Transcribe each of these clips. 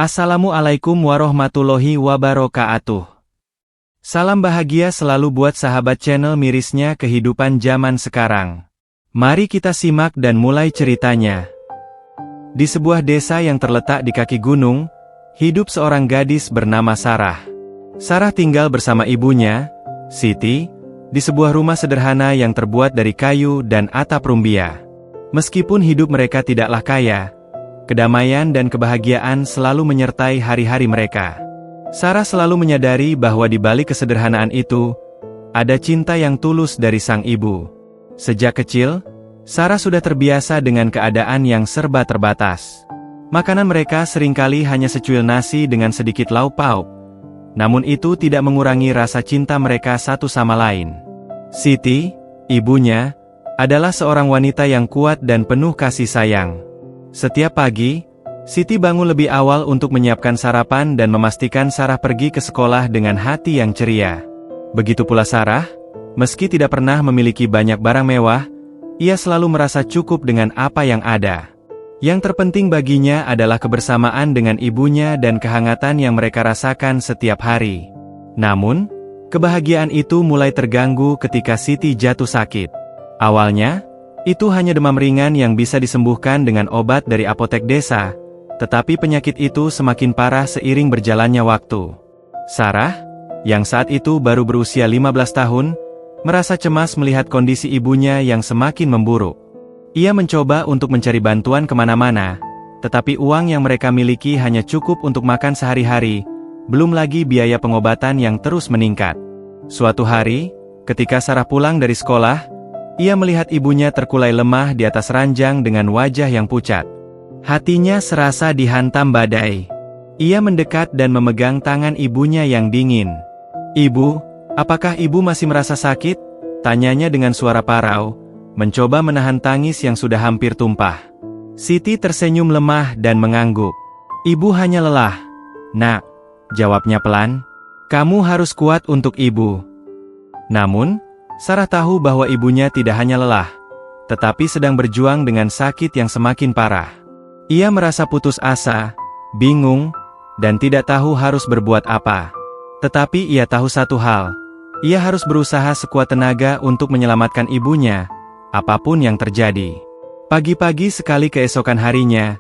Assalamualaikum warahmatullahi wabarakatuh. Salam bahagia selalu buat sahabat channel mirisnya kehidupan zaman sekarang. Mari kita simak dan mulai ceritanya. Di sebuah desa yang terletak di kaki gunung, hidup seorang gadis bernama Sarah. Sarah tinggal bersama ibunya, Siti, di sebuah rumah sederhana yang terbuat dari kayu dan atap rumbia. Meskipun hidup mereka tidaklah kaya, kedamaian dan kebahagiaan selalu menyertai hari-hari mereka. Sarah selalu menyadari bahwa di balik kesederhanaan itu, ada cinta yang tulus dari sang ibu. Sejak kecil, Sarah sudah terbiasa dengan keadaan yang serba terbatas. Makanan mereka seringkali hanya secuil nasi dengan sedikit lauk pauk. Namun itu tidak mengurangi rasa cinta mereka satu sama lain. Siti, ibunya, adalah seorang wanita yang kuat dan penuh kasih sayang. Setiap pagi, Siti bangun lebih awal untuk menyiapkan sarapan dan memastikan Sarah pergi ke sekolah dengan hati yang ceria. Begitu pula Sarah, meski tidak pernah memiliki banyak barang mewah, ia selalu merasa cukup dengan apa yang ada. Yang terpenting baginya adalah kebersamaan dengan ibunya dan kehangatan yang mereka rasakan setiap hari. Namun, kebahagiaan itu mulai terganggu ketika Siti jatuh sakit. Awalnya, itu hanya demam ringan yang bisa disembuhkan dengan obat dari apotek desa, tetapi penyakit itu semakin parah seiring berjalannya waktu. Sarah, yang saat itu baru berusia 15 tahun, merasa cemas melihat kondisi ibunya yang semakin memburuk. Ia mencoba untuk mencari bantuan kemana-mana, tetapi uang yang mereka miliki hanya cukup untuk makan sehari-hari, belum lagi biaya pengobatan yang terus meningkat. Suatu hari, ketika Sarah pulang dari sekolah, ia melihat ibunya terkulai lemah di atas ranjang dengan wajah yang pucat. Hatinya serasa dihantam badai. Ia mendekat dan memegang tangan ibunya yang dingin. "Ibu, apakah ibu masih merasa sakit?" tanyanya dengan suara parau, mencoba menahan tangis yang sudah hampir tumpah. Siti tersenyum lemah dan mengangguk. "Ibu hanya lelah, Nak," jawabnya pelan. "Kamu harus kuat untuk ibu." Namun, Sarah tahu bahwa ibunya tidak hanya lelah, tetapi sedang berjuang dengan sakit yang semakin parah. Ia merasa putus asa, bingung, dan tidak tahu harus berbuat apa. Tetapi ia tahu satu hal, ia harus berusaha sekuat tenaga untuk menyelamatkan ibunya, apapun yang terjadi. Pagi-pagi sekali keesokan harinya,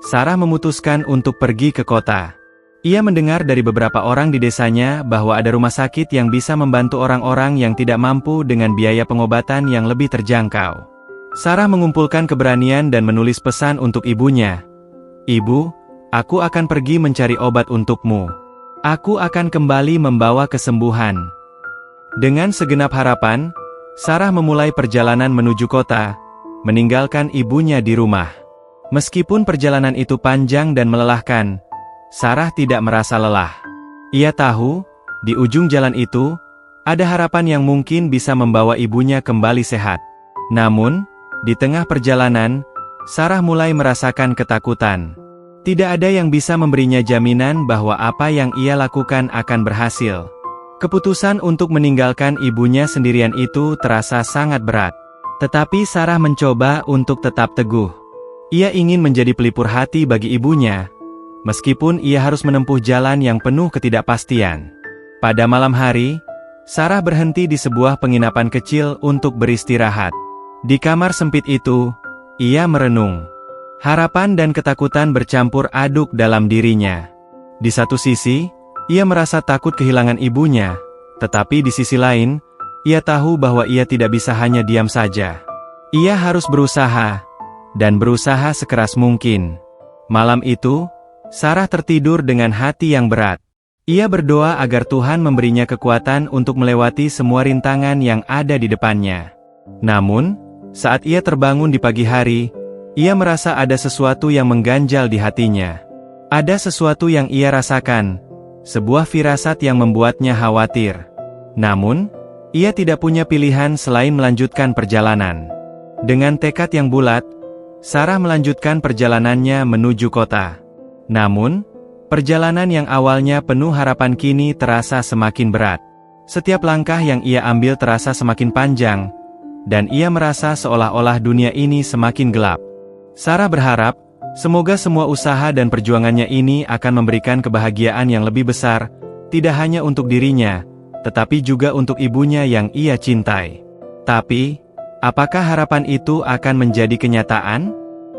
Sarah memutuskan untuk pergi ke kota. Ia mendengar dari beberapa orang di desanya bahwa ada rumah sakit yang bisa membantu orang-orang yang tidak mampu dengan biaya pengobatan yang lebih terjangkau. Sarah mengumpulkan keberanian dan menulis pesan untuk ibunya. "Ibu, aku akan pergi mencari obat untukmu. Aku akan kembali membawa kesembuhan." Dengan segenap harapan, Sarah memulai perjalanan menuju kota, meninggalkan ibunya di rumah. Meskipun perjalanan itu panjang dan melelahkan, Sarah tidak merasa lelah. Ia tahu, di ujung jalan itu, ada harapan yang mungkin bisa membawa ibunya kembali sehat. Namun, di tengah perjalanan, Sarah mulai merasakan ketakutan. Tidak ada yang bisa memberinya jaminan bahwa apa yang ia lakukan akan berhasil. Keputusan untuk meninggalkan ibunya sendirian itu terasa sangat berat. Tetapi Sarah mencoba untuk tetap teguh. Ia ingin menjadi pelipur hati bagi ibunya, meskipun ia harus menempuh jalan yang penuh ketidakpastian. Pada malam hari, Sarah berhenti di sebuah penginapan kecil untuk beristirahat. Di kamar sempit itu, ia merenung. Harapan dan ketakutan bercampur aduk dalam dirinya. Di satu sisi, ia merasa takut kehilangan ibunya, tetapi di sisi lain, ia tahu bahwa ia tidak bisa hanya diam saja. Ia harus berusaha, dan berusaha sekeras mungkin. Malam itu, Sarah tertidur dengan hati yang berat. Ia berdoa agar Tuhan memberinya kekuatan untuk melewati semua rintangan yang ada di depannya. Namun, saat ia terbangun di pagi hari, ia merasa ada sesuatu yang mengganjal di hatinya. Ada sesuatu yang ia rasakan, sebuah firasat yang membuatnya khawatir. Namun, ia tidak punya pilihan selain melanjutkan perjalanan. Dengan tekad yang bulat, Sarah melanjutkan perjalanannya menuju kota. Namun, perjalanan yang awalnya penuh harapan kini terasa semakin berat. Setiap langkah yang ia ambil terasa semakin panjang, dan ia merasa seolah-olah dunia ini semakin gelap. Sarah berharap, Semoga semua usaha dan perjuangannya ini akan memberikan kebahagiaan yang lebih besar, tidak hanya untuk dirinya, tetapi juga untuk ibunya yang ia cintai. Tapi, apakah harapan itu akan menjadi kenyataan?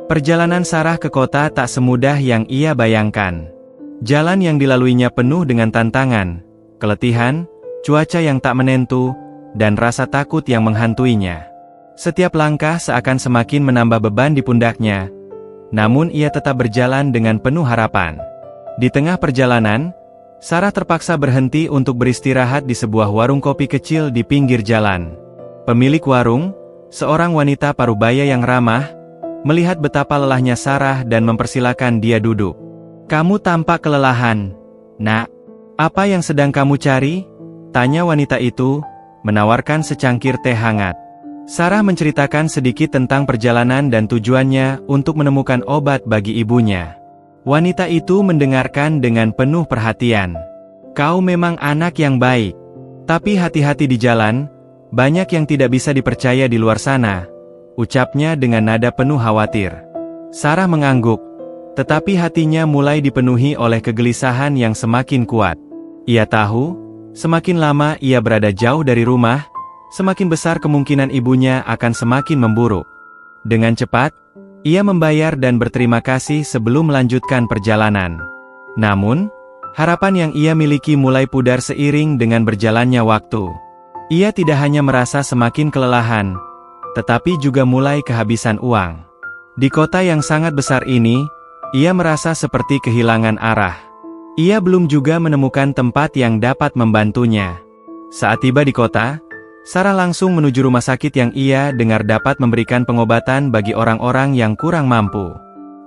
Perjalanan Sarah ke kota tak semudah yang ia bayangkan. Jalan yang dilaluinya penuh dengan tantangan, keletihan, cuaca yang tak menentu, dan rasa takut yang menghantuinya. Setiap langkah seakan semakin menambah beban di pundaknya, namun ia tetap berjalan dengan penuh harapan. Di tengah perjalanan, Sarah terpaksa berhenti untuk beristirahat di sebuah warung kopi kecil di pinggir jalan. Pemilik warung, seorang wanita parubaya yang ramah, melihat betapa lelahnya Sarah dan mempersilakan dia duduk. "Kamu tampak kelelahan, Nak. Apa yang sedang kamu cari?" tanya wanita itu, menawarkan secangkir teh hangat. Sarah menceritakan sedikit tentang perjalanan dan tujuannya untuk menemukan obat bagi ibunya. Wanita itu mendengarkan dengan penuh perhatian. "Kau memang anak yang baik. Tapi hati-hati di jalan, banyak yang tidak bisa dipercaya di luar sana," ucapnya dengan nada penuh khawatir. Sarah mengangguk, tetapi hatinya mulai dipenuhi oleh kegelisahan yang semakin kuat. Ia tahu, semakin lama ia berada jauh dari rumah, semakin besar kemungkinan ibunya akan semakin memburuk. Dengan cepat, ia membayar dan berterima kasih sebelum melanjutkan perjalanan. Namun, harapan yang ia miliki mulai pudar seiring dengan berjalannya waktu. Ia tidak hanya merasa semakin kelelahan, tetapi juga mulai kehabisan uang. Di kota yang sangat besar ini, ia merasa seperti kehilangan arah. Ia belum juga menemukan tempat yang dapat membantunya. Saat tiba di kota, Sarah langsung menuju rumah sakit yang ia dengar dapat memberikan pengobatan bagi orang-orang yang kurang mampu.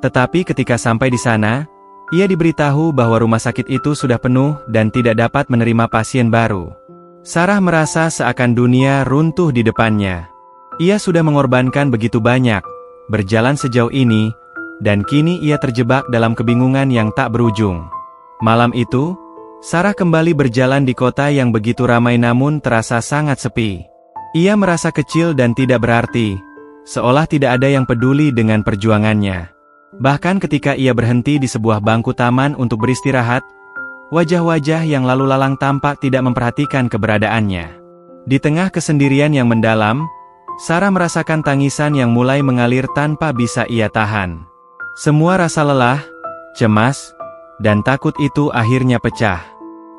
Tetapi ketika sampai di sana, ia diberitahu bahwa rumah sakit itu sudah penuh dan tidak dapat menerima pasien baru. Sarah merasa seakan dunia runtuh di depannya. Ia sudah mengorbankan begitu banyak, berjalan sejauh ini, dan kini ia terjebak dalam kebingungan yang tak berujung. Malam itu, Sarah kembali berjalan di kota yang begitu ramai namun terasa sangat sepi. Ia merasa kecil dan tidak berarti, seolah tidak ada yang peduli dengan perjuangannya. Bahkan ketika ia berhenti di sebuah bangku taman untuk beristirahat, wajah-wajah yang lalu lalang tampak tidak memperhatikan keberadaannya. Di tengah kesendirian yang mendalam, Sarah merasakan tangisan yang mulai mengalir tanpa bisa ia tahan. Semua rasa lelah, cemas, dan takut itu akhirnya pecah.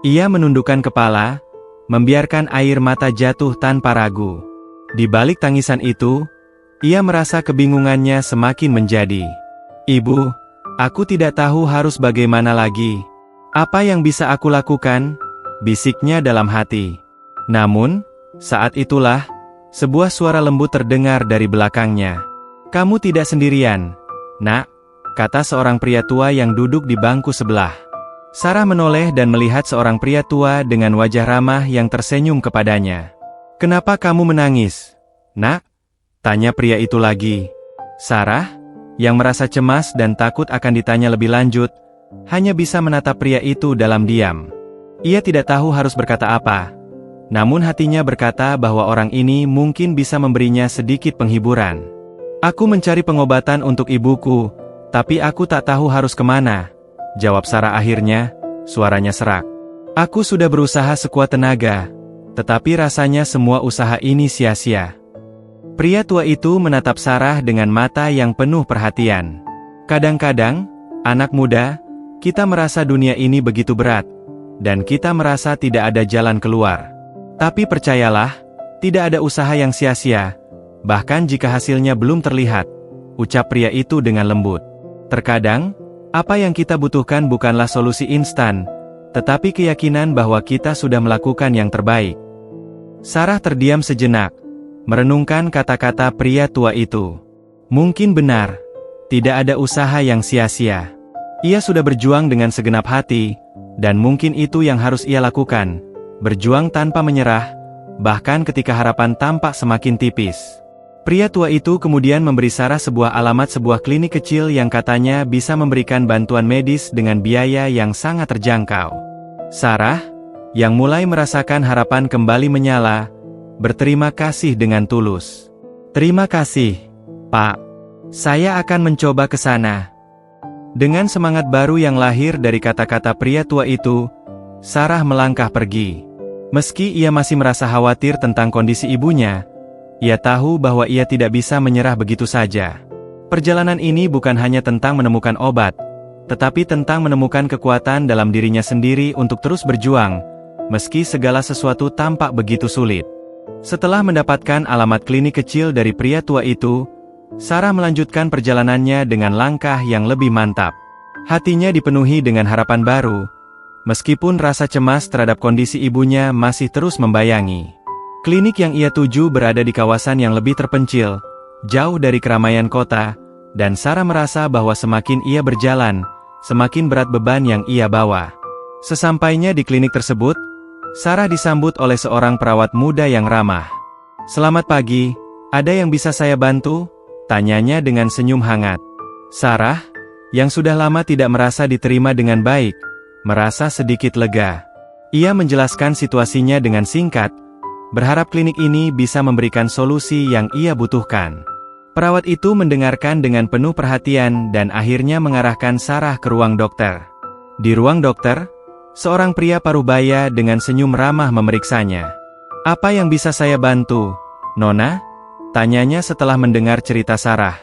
Ia menundukkan kepala, membiarkan air mata jatuh tanpa ragu. Di balik tangisan itu, ia merasa kebingungannya semakin menjadi. "Ibu, aku tidak tahu harus bagaimana lagi. Apa yang bisa aku lakukan?" bisiknya dalam hati. Namun, saat itulah, sebuah suara lembut terdengar dari belakangnya. "Kamu tidak sendirian, Nak," kata seorang pria tua yang duduk di bangku sebelah. Sarah menoleh dan melihat seorang pria tua dengan wajah ramah yang tersenyum kepadanya. "Kenapa kamu menangis, Nak?" tanya pria itu lagi. Sarah, yang merasa cemas dan takut akan ditanya lebih lanjut, hanya bisa menatap pria itu dalam diam. Ia tidak tahu harus berkata apa, namun hatinya berkata bahwa orang ini mungkin bisa memberinya sedikit penghiburan. "Aku mencari pengobatan untuk ibuku, tapi aku tak tahu harus kemana," jawab Sarah akhirnya, suaranya serak. "Aku sudah berusaha sekuat tenaga, tetapi rasanya semua usaha ini sia-sia." Pria tua itu menatap Sarah dengan mata yang penuh perhatian. "Kadang-kadang, anak muda, kita merasa dunia ini begitu berat, dan kita merasa tidak ada jalan keluar. Tapi percayalah, tidak ada usaha yang sia-sia, bahkan jika hasilnya belum terlihat," ucap pria itu dengan lembut. "Terkadang, apa yang kita butuhkan bukanlah solusi instan, tetapi keyakinan bahwa kita sudah melakukan yang terbaik." Sarah terdiam sejenak, merenungkan kata-kata pria tua itu. Mungkin benar, tidak ada usaha yang sia-sia. Ia sudah berjuang dengan segenap hati, dan mungkin itu yang harus ia lakukan, berjuang tanpa menyerah, bahkan ketika harapan tampak semakin tipis. Pria tua itu kemudian memberi Sarah sebuah alamat sebuah klinik kecil yang katanya bisa memberikan bantuan medis dengan biaya yang sangat terjangkau. Sarah, yang mulai merasakan harapan kembali menyala, berterima kasih dengan tulus. "Terima kasih, Pak. Saya akan mencoba ke sana," Dengan semangat baru yang lahir dari kata-kata pria tua itu, Sarah melangkah pergi. Meski ia masih merasa khawatir tentang kondisi ibunya, ia tahu bahwa ia tidak bisa menyerah begitu saja. Perjalanan ini bukan hanya tentang menemukan obat, tetapi tentang menemukan kekuatan dalam dirinya sendiri untuk terus berjuang, meski segala sesuatu tampak begitu sulit. Setelah mendapatkan alamat klinik kecil dari pria tua itu, Sarah melanjutkan perjalanannya dengan langkah yang lebih mantap. Hatinya dipenuhi dengan harapan baru, meskipun rasa cemas terhadap kondisi ibunya masih terus membayangi. Klinik yang ia tuju berada di kawasan yang lebih terpencil, jauh dari keramaian kota, dan Sarah merasa bahwa semakin ia berjalan, semakin berat beban yang ia bawa. Sesampainya di klinik tersebut, Sarah disambut oleh seorang perawat muda yang ramah. "Selamat pagi, ada yang bisa saya bantu?" tanyanya dengan senyum hangat. Sarah, yang sudah lama tidak merasa diterima dengan baik, merasa sedikit lega. Ia menjelaskan situasinya dengan singkat, berharap klinik ini bisa memberikan solusi yang ia butuhkan. Perawat itu mendengarkan dengan penuh perhatian dan akhirnya mengarahkan Sarah ke ruang dokter. Di ruang dokter, seorang pria parubaya dengan senyum ramah memeriksanya. "Apa yang bisa saya bantu, Nona?" tanyanya setelah mendengar cerita Sarah.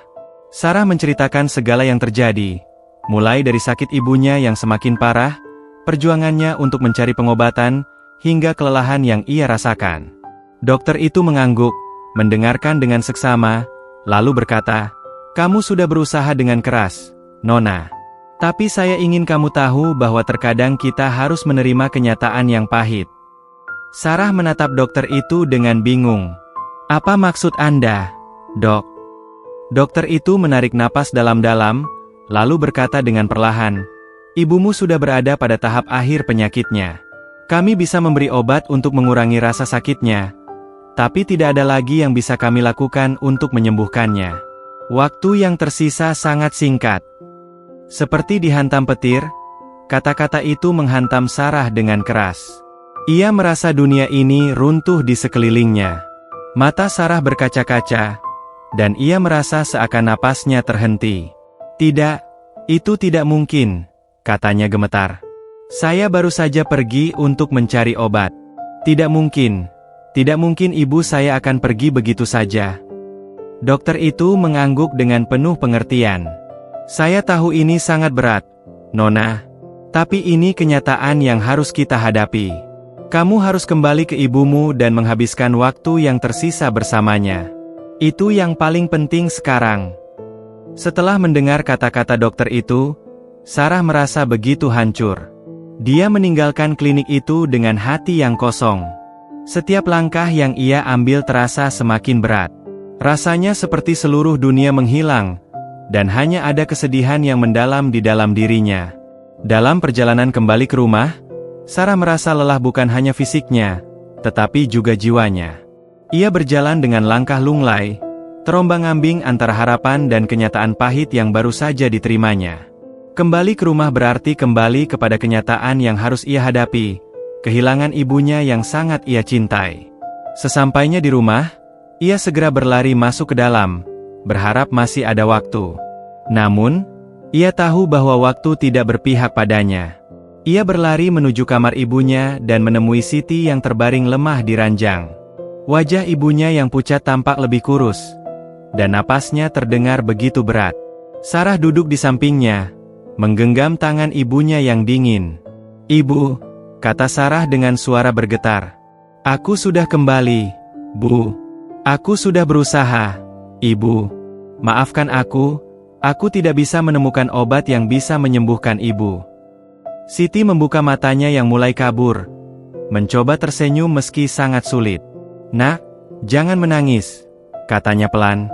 Sarah menceritakan segala yang terjadi, mulai dari sakit ibunya yang semakin parah, perjuangannya untuk mencari pengobatan, hingga kelelahan yang ia rasakan. Dokter itu mengangguk, mendengarkan dengan seksama, lalu berkata, "Kamu sudah berusaha dengan keras, Nona. Tapi saya ingin kamu tahu bahwa terkadang kita harus menerima kenyataan yang pahit." Sarah menatap dokter itu dengan bingung. "Apa maksud Anda, Dok?" Dokter itu menarik napas dalam-dalam, lalu berkata dengan perlahan, "Ibumu sudah berada pada tahap akhir penyakitnya. Kami bisa memberi obat untuk mengurangi rasa sakitnya, tapi tidak ada lagi yang bisa kami lakukan untuk menyembuhkannya. Waktu yang tersisa sangat singkat." Seperti dihantam petir, kata-kata itu menghantam Sarah dengan keras. Ia merasa dunia ini runtuh di sekelilingnya. Mata Sarah berkaca-kaca, dan ia merasa seakan napasnya terhenti. "Tidak, itu tidak mungkin," katanya gemetar. "Saya baru saja pergi untuk mencari obat. Tidak mungkin ibu saya akan pergi begitu saja." Dokter itu mengangguk dengan penuh pengertian. "Saya tahu ini sangat berat, Nona. Tapi ini kenyataan yang harus kita hadapi. Kamu harus kembali ke ibumu dan menghabiskan waktu yang tersisa bersamanya. Itu yang paling penting sekarang." Setelah mendengar kata-kata dokter itu, Sarah merasa begitu hancur. Dia meninggalkan klinik itu dengan hati yang kosong. Setiap langkah yang ia ambil terasa semakin berat. Rasanya seperti seluruh dunia menghilang, dan hanya ada kesedihan yang mendalam di dalam dirinya. Dalam perjalanan kembali ke rumah, Sarah merasa lelah bukan hanya fisiknya, tetapi juga jiwanya. Ia berjalan dengan langkah lunglai, terombang-ambing antara harapan dan kenyataan pahit yang baru saja diterimanya. Kembali ke rumah berarti kembali kepada kenyataan yang harus ia hadapi, kehilangan ibunya yang sangat ia cintai. Sesampainya di rumah, ia segera berlari masuk ke dalam, berharap masih ada waktu. Namun, ia tahu bahwa waktu tidak berpihak padanya. Ia berlari menuju kamar ibunya dan menemui Siti yang terbaring lemah di ranjang. Wajah ibunya yang pucat tampak lebih kurus, dan napasnya terdengar begitu berat. Sarah duduk di sampingnya, menggenggam tangan ibunya yang dingin. "Ibu," kata Sarah dengan suara bergetar. "Aku sudah kembali, Bu. Aku sudah berusaha, Ibu. Maafkan aku tidak bisa menemukan obat yang bisa menyembuhkan Ibu." Siti membuka matanya yang mulai kabur, mencoba tersenyum meski sangat sulit. "Nak, jangan menangis," katanya pelan.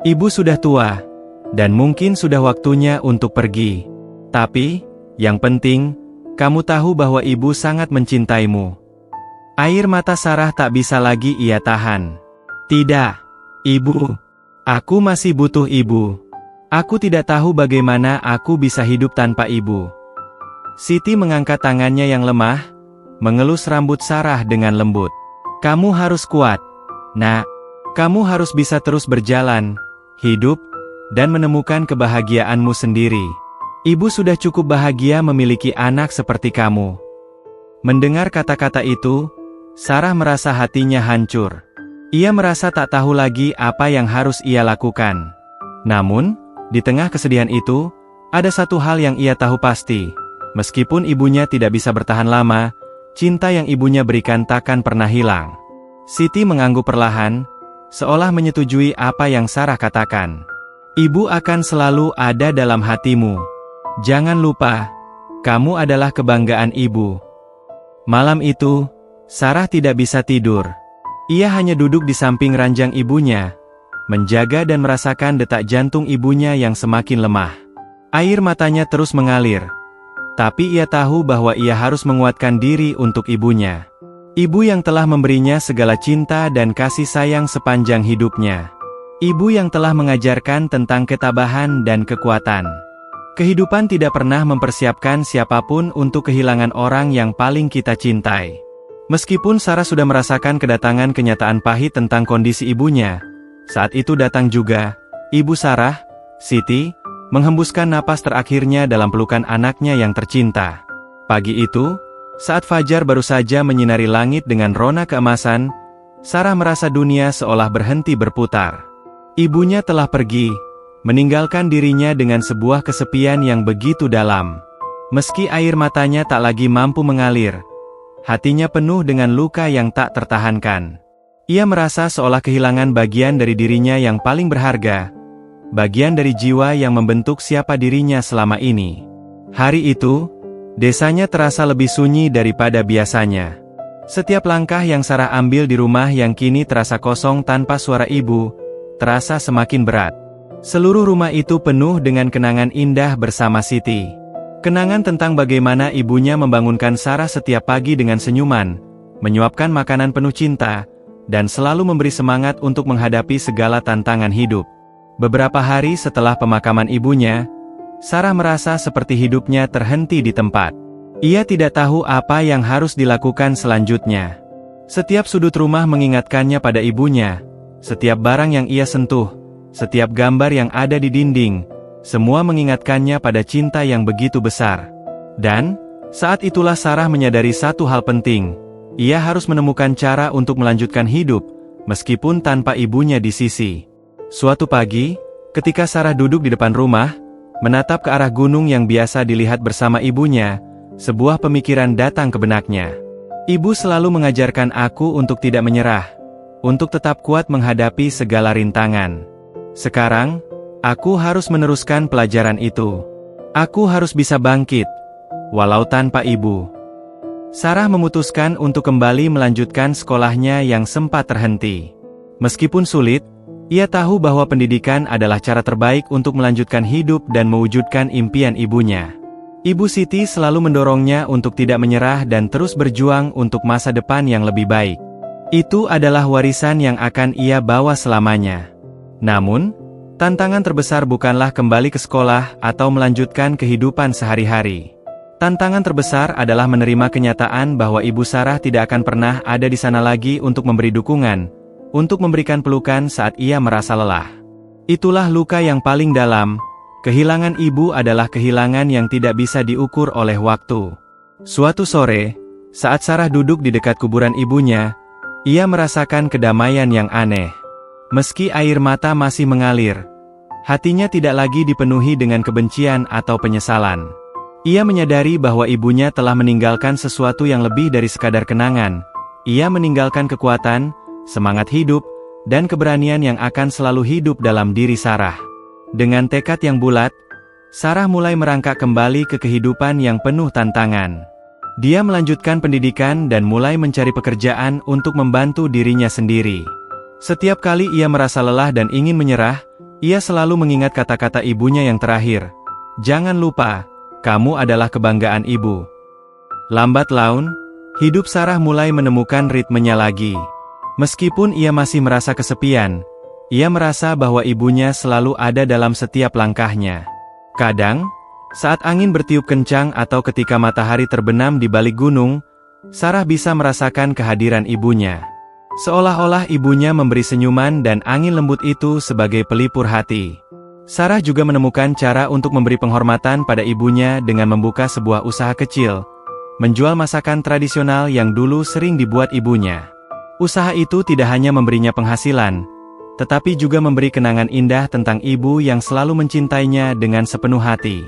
"Ibu sudah tua, dan mungkin sudah waktunya untuk pergi. Tapi, yang penting, kamu tahu bahwa ibu sangat mencintaimu." Air mata Sarah tak bisa lagi ia tahan. "Tidak, Ibu. Aku masih butuh Ibu. Aku tidak tahu bagaimana aku bisa hidup tanpa Ibu." Siti mengangkat tangannya yang lemah, mengelus rambut Sarah dengan lembut. "Kamu harus kuat, Nak. Kamu harus bisa terus berjalan, hidup, dan menemukan kebahagiaanmu sendiri." Ibu sudah cukup bahagia memiliki anak seperti kamu." Mendengar kata-kata itu, Sarah merasa hatinya hancur. Ia merasa tak tahu lagi apa yang harus ia lakukan. Namun, di tengah kesedihan itu, ada satu hal yang ia tahu pasti. Meskipun ibunya tidak bisa bertahan lama, cinta yang ibunya berikan takkan pernah hilang. Siti mengangguk perlahan, seolah menyetujui apa yang Sarah katakan. "Ibu akan selalu ada dalam hatimu. Jangan lupa, kamu adalah kebanggaan ibu." Malam itu, Sarah tidak bisa tidur. Ia hanya duduk di samping ranjang ibunya, menjaga dan merasakan detak jantung ibunya yang semakin lemah. Air matanya terus mengalir. Tapi ia tahu bahwa ia harus menguatkan diri untuk ibunya. Ibu yang telah memberinya segala cinta dan kasih sayang sepanjang hidupnya. Ibu yang telah mengajarkan tentang ketabahan dan kekuatan. Kehidupan tidak pernah mempersiapkan siapapun untuk kehilangan orang yang paling kita cintai. Meskipun Sarah sudah merasakan kedatangan kenyataan pahit tentang kondisi ibunya, saat itu datang juga, ibu Sarah, Siti, menghembuskan napas terakhirnya dalam pelukan anaknya yang tercinta. Pagi itu, saat fajar baru saja menyinari langit dengan rona keemasan, Sarah merasa dunia seolah berhenti berputar. Ibunya telah pergi, meninggalkan dirinya dengan sebuah kesepian yang begitu dalam. Meski air matanya tak lagi mampu mengalir, hatinya penuh dengan luka yang tak tertahankan. Ia merasa seolah kehilangan bagian dari dirinya yang paling berharga, bagian dari jiwa yang membentuk siapa dirinya selama ini. Hari itu, desanya terasa lebih sunyi daripada biasanya. Setiap langkah yang Sarah ambil di rumah yang kini terasa kosong tanpa suara ibu, terasa semakin berat. Seluruh rumah itu penuh dengan kenangan indah bersama Siti. Kenangan tentang bagaimana ibunya membangunkan Sarah setiap pagi dengan senyuman, menyuapkan makanan penuh cinta, dan selalu memberi semangat untuk menghadapi segala tantangan hidup. Beberapa hari setelah pemakaman ibunya, Sarah merasa seperti hidupnya terhenti di tempat. Ia tidak tahu apa yang harus dilakukan selanjutnya. Setiap sudut rumah mengingatkannya pada ibunya, setiap barang yang ia sentuh, setiap gambar yang ada di dinding, semua mengingatkannya pada cinta yang begitu besar. Dan, saat itulah Sarah menyadari satu hal penting. Ia harus menemukan cara untuk melanjutkan hidup, meskipun tanpa ibunya di sisi. Suatu pagi, ketika Sarah duduk di depan rumah, menatap ke arah gunung yang biasa dilihat bersama ibunya, sebuah pemikiran datang ke benaknya. "Ibu selalu mengajarkan aku untuk tidak menyerah, untuk tetap kuat menghadapi segala rintangan. Sekarang, aku harus meneruskan pelajaran itu. Aku harus bisa bangkit, walau tanpa ibu." Sarah memutuskan untuk kembali melanjutkan sekolahnya yang sempat terhenti. Meskipun sulit, ia tahu bahwa pendidikan adalah cara terbaik untuk melanjutkan hidup dan mewujudkan impian ibunya. Ibu Siti selalu mendorongnya untuk tidak menyerah dan terus berjuang untuk masa depan yang lebih baik. Itu adalah warisan yang akan ia bawa selamanya. Namun, tantangan terbesar bukanlah kembali ke sekolah atau melanjutkan kehidupan sehari-hari. Tantangan terbesar adalah menerima kenyataan bahwa ibu Sarah tidak akan pernah ada di sana lagi untuk memberi dukungan, untuk memberikan pelukan saat ia merasa lelah. Itulah luka yang paling dalam. Kehilangan ibu adalah kehilangan yang tidak bisa diukur oleh waktu. Suatu sore, saat Sarah duduk di dekat kuburan ibunya, ia merasakan kedamaian yang aneh. Meski air mata masih mengalir, hatinya tidak lagi dipenuhi dengan kebencian atau penyesalan. Ia menyadari bahwa ibunya telah meninggalkan sesuatu yang lebih dari sekadar kenangan. Ia meninggalkan kekuatan, semangat hidup, dan keberanian yang akan selalu hidup dalam diri Sarah. Dengan tekad yang bulat, Sarah mulai merangkak kembali ke kehidupan yang penuh tantangan. Dia melanjutkan pendidikan dan mulai mencari pekerjaan untuk membantu dirinya sendiri. Setiap kali ia merasa lelah dan ingin menyerah, ia selalu mengingat kata-kata ibunya yang terakhir. "Jangan lupa, kamu adalah kebanggaan ibu." Lambat laun, hidup Sarah mulai menemukan ritmenya lagi. Meskipun ia masih merasa kesepian, ia merasa bahwa ibunya selalu ada dalam setiap langkahnya. Kadang, saat angin bertiup kencang atau ketika matahari terbenam di balik gunung, Sarah bisa merasakan kehadiran ibunya. Seolah-olah ibunya memberi senyuman dan angin lembut itu sebagai pelipur hati. Sarah juga menemukan cara untuk memberi penghormatan pada ibunya dengan membuka sebuah usaha kecil, menjual masakan tradisional yang dulu sering dibuat ibunya. Usaha itu tidak hanya memberinya penghasilan, tetapi juga memberi kenangan indah tentang ibu yang selalu mencintainya dengan sepenuh hati.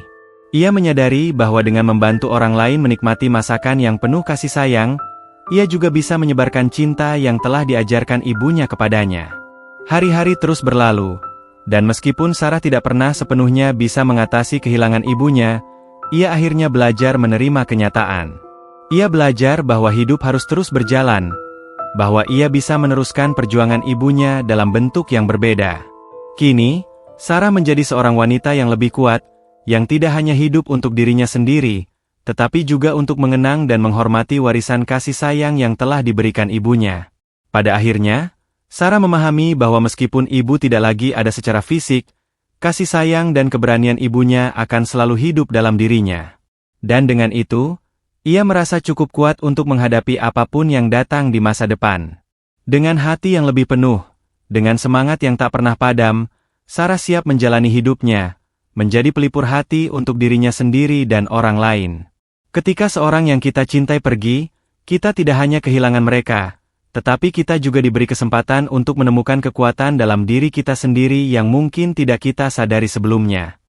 Ia menyadari bahwa dengan membantu orang lain menikmati masakan yang penuh kasih sayang, ia juga bisa menyebarkan cinta yang telah diajarkan ibunya kepadanya. Hari-hari terus berlalu, dan meskipun Sarah tidak pernah sepenuhnya bisa mengatasi kehilangan ibunya, ia akhirnya belajar menerima kenyataan. Ia belajar bahwa hidup harus terus berjalan, bahwa ia bisa meneruskan perjuangan ibunya dalam bentuk yang berbeda. Kini, Sarah menjadi seorang wanita yang lebih kuat, yang tidak hanya hidup untuk dirinya sendiri, tetapi juga untuk mengenang dan menghormati warisan kasih sayang yang telah diberikan ibunya. Pada akhirnya, Sarah memahami bahwa meskipun ibu tidak lagi ada secara fisik, kasih sayang dan keberanian ibunya akan selalu hidup dalam dirinya. Dan dengan itu, ia merasa cukup kuat untuk menghadapi apapun yang datang di masa depan. Dengan hati yang lebih penuh, dengan semangat yang tak pernah padam, Sarah siap menjalani hidupnya, menjadi pelipur hati untuk dirinya sendiri dan orang lain. Ketika seorang yang kita cintai pergi, kita tidak hanya kehilangan mereka, tetapi kita juga diberi kesempatan untuk menemukan kekuatan dalam diri kita sendiri yang mungkin tidak kita sadari sebelumnya.